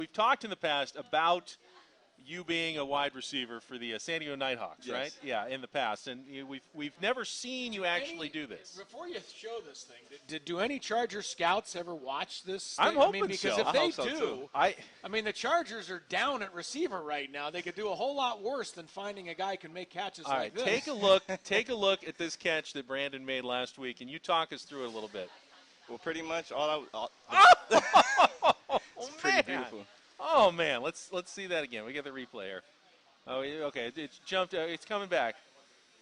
We've talked in the past about you being a wide receiver for the San Diego Nighthawks, Yes. right? Yeah, in the past, and we've never seen you actually do this. Before you show this thing, do any Charger scouts ever watch this I'm thing? hoping because so. if I they hope so, do, too. I mean, the Chargers are down at receiver right now. They could do a whole lot worse than finding a guy who can make catches All like right, this. take a look at this catch that Brandon made last week, and you talk us through it a little bit. Well, pretty much all It's pretty beautiful. Oh man, let's see that again. We get the replay here. Oh, okay, it's jumped. It's coming back.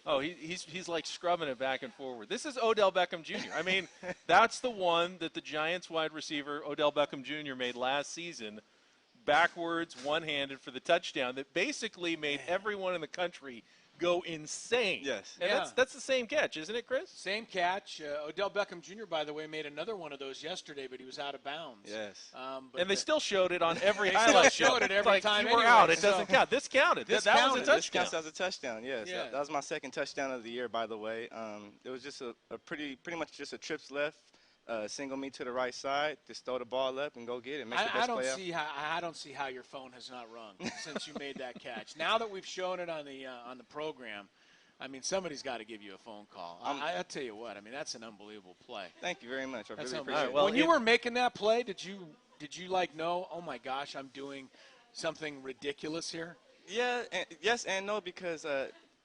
Oh, he's like scrubbing it back and forward. This is Odell Beckham Jr. I mean, that's the one that the Giants wide receiver Odell Beckham Jr. made last season, backwards, one-handed for the touchdown that basically made everyone in the country go insane. Yes. And that's the same catch, isn't it, Chris? Same catch. Odell Beckham Jr., by the way, made another one of those yesterday, but he was out of bounds. Yes. But And they still showed it on every They highlight still show. showed it every It's like, time you were anyway, out. It so- doesn't count. This counted. This that was a counted. touchdown. This counts as a touchdown. Yes. Yeah. That was my second touchdown of the year, by the way. It was just a pretty much just a trips left. Single me to the right side, just throw the ball up and go get it. Make the best play out. I don't see how your phone has not rung since you made that catch. Now that we've shown it on the program, I mean, somebody's got to give you a phone call. I'll tell you what. I mean, that's an unbelievable play. Thank you very much. I That's really unbelievable. appreciate it. Well, when you were making that play, did you like know? Oh my gosh, I'm doing something ridiculous here. Yeah, yes and no, because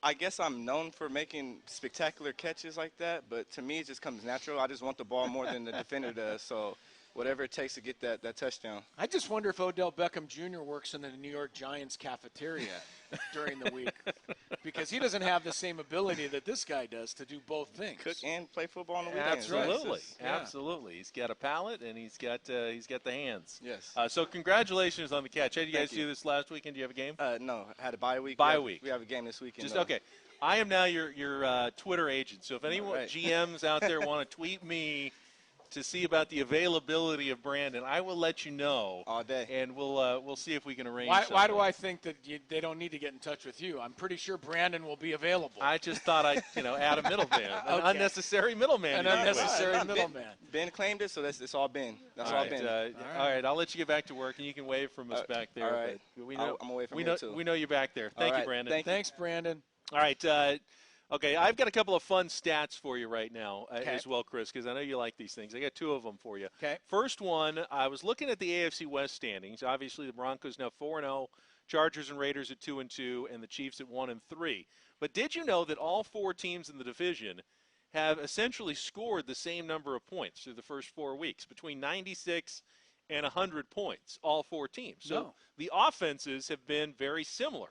I guess I'm known for making spectacular catches like that, but to me it just comes natural. I just want the ball more than the defender does, so whatever it takes to get that touchdown. I just wonder if Odell Beckham Jr. works in the New York Giants cafeteria during the week because he doesn't have the same ability that this guy does to do both things. Cook and play football on the weekends. Absolutely, Yeah. absolutely. He's got a palate and he's got the hands. Yes. So congratulations on the catch. How did you guys Thank you. do this last weekend? Do you have a game? No, I had a bye week. Bye week. We have a game this weekend. Just though. okay. I am now your Twitter agent. So if anyone Right. GMs out there want to tweet me to see about the availability of Brandon, I will let you know All day. and we'll see if we can arrange. Why do something. I think that they don't need to get in touch with you? I'm pretty sure Brandon will be available. I just thought I'd add a middleman, an Okay. unnecessary middleman. An to that unnecessary way. middleman. Ben claimed it, so it's all Ben. That's All all, right, Ben. all right. I'll let you get back to work, and you can wave from us back there. all right. But we know I'm away from we here, know too. we know you're back there. Thank All you, right, Brandon. thank you. Thanks, Brandon. All right. Okay, I've got a couple of fun stats for you right now Okay. as well, Chris, because I know you like these things. I got two of them for you. Okay. First one, I was looking at the AFC West standings. Obviously, the Broncos now 4-0, Chargers and Raiders at 2-2, and the Chiefs at 1-3. But did you know that all four teams in the division have essentially scored the same number of points through the first 4 weeks, between 96 and 100 points, all four teams? So No. the offenses have been very similar.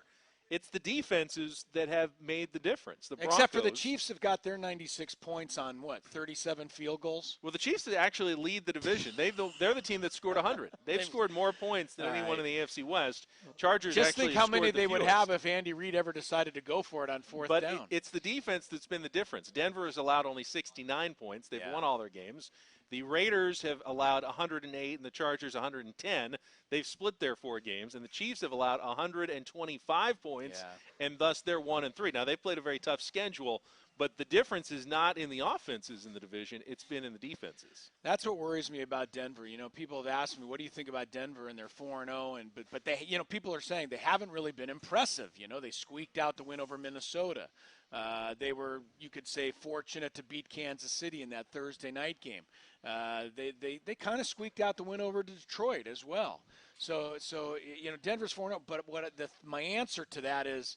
It's the defenses that have made the difference. The Except for the Broncos- Chiefs have got their 96 points on, 37 field goals? Well, the Chiefs actually lead the division. They're the team that scored 100. They've scored more points than All anyone right. in the AFC West. Chargers Just actually think how many scored the they would fewest. have if Andy Reid ever decided to go for it on fourth But down. it's the defense that's been the difference. Denver has allowed only 69 points. They've Yeah. won all their games. The Raiders have allowed 108 and the Chargers 110. They've split their 4 games. And the Chiefs have allowed 125 points, and thus they're 1-3. Now, they've played a very tough schedule, but the difference is not in the offenses in the division. It's been in the defenses. That's what worries me about Denver. People have asked me, what do you think about Denver? And they're 4-0, but they, people are saying they haven't really been impressive. They squeaked out the win over Minnesota. They were, you could say, fortunate to beat Kansas City in that Thursday night game. They kind of squeaked out the win over Detroit as well. So Denver's 4-0. But my answer to that is,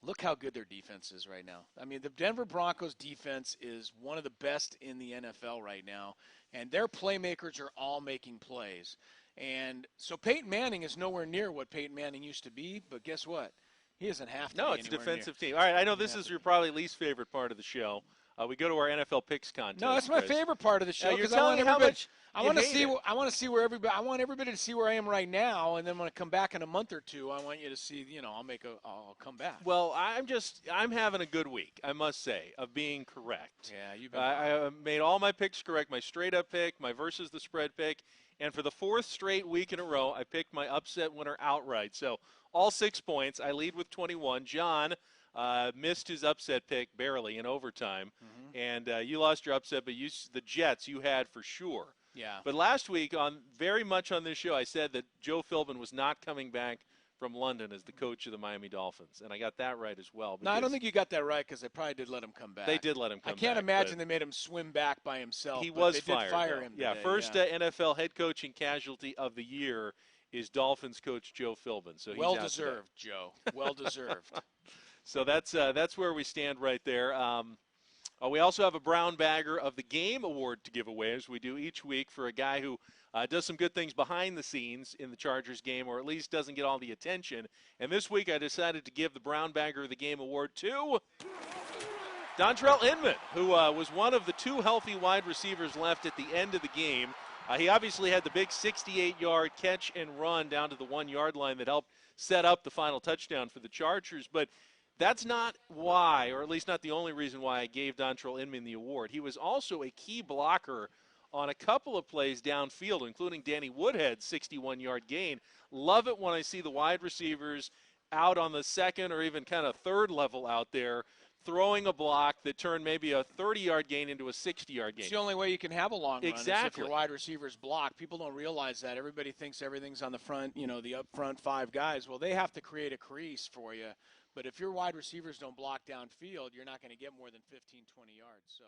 look how good their defense is right now. I mean, the Denver Broncos defense is one of the best in the NFL right now, and their playmakers are all making plays. And so Peyton Manning is nowhere near what Peyton Manning used to be, but guess what? He doesn't have to No, be it's a anywhere defensive near. team. All right, I know this is your probably least favorite part of the show. We go to our NFL picks contest. No, that's my Chris. favorite part of the show You're because telling me how much I you want to hate see. it. I want to see where everybody. I want everybody to see where I am right now, and then when I come back in a month or two, I want you to see. I'll come back. Well, I'm having a good week, I must say, of being correct. Yeah, you've been. I made all my picks correct, my straight-up pick, my versus the spread pick, and for the 4th straight week in a row, I picked my upset winner outright. So all 6 points. I lead with 21. John missed his upset pick barely in overtime, and you lost your upset, but the Jets you had for sure. Yeah. But last week, very much on this show, I said that Joe Philbin was not coming back from London as the coach of the Miami Dolphins, and I got that right as well. No, I don't think you got that right because they probably did let him come back. They did let him come I back. can't imagine they made him swim back by himself. He but was they fired. did fire him Yeah, today, first NFL head coaching casualty of the year is Dolphins coach Joe Philbin. So he's well out deserved, today. Joe. Well deserved. So that's where we stand right there. We also have a Brown Bagger of the Game award to give away, as we do each week, for a guy who does some good things behind the scenes in the Chargers game, or at least doesn't get all the attention. And this week I decided to give the Brown Bagger of the Game award to Dontrell Inman, who was one of the 2 healthy wide receivers left at the end of the game. He obviously had the big 68-yard catch and run down to the 1-yard line that helped set up the final touchdown for the Chargers. But that's not why, or at least not the only reason why I gave Dontrell Inman the award. He was also a key blocker on a couple of plays downfield, including Danny Woodhead's 61-yard gain. Love it when I see the wide receivers out on the second or even kind of third level out there throwing a block that turned maybe a 30-yard gain into a 60-yard gain. It's the only way you can have a long run is if Exactly. your wide receivers block. People don't realize that. Everybody thinks everything's on the front, the up front 5 guys. Well, they have to create a crease for you. But if your wide receivers don't block downfield, you're not going to get more than 15, 20 yards. So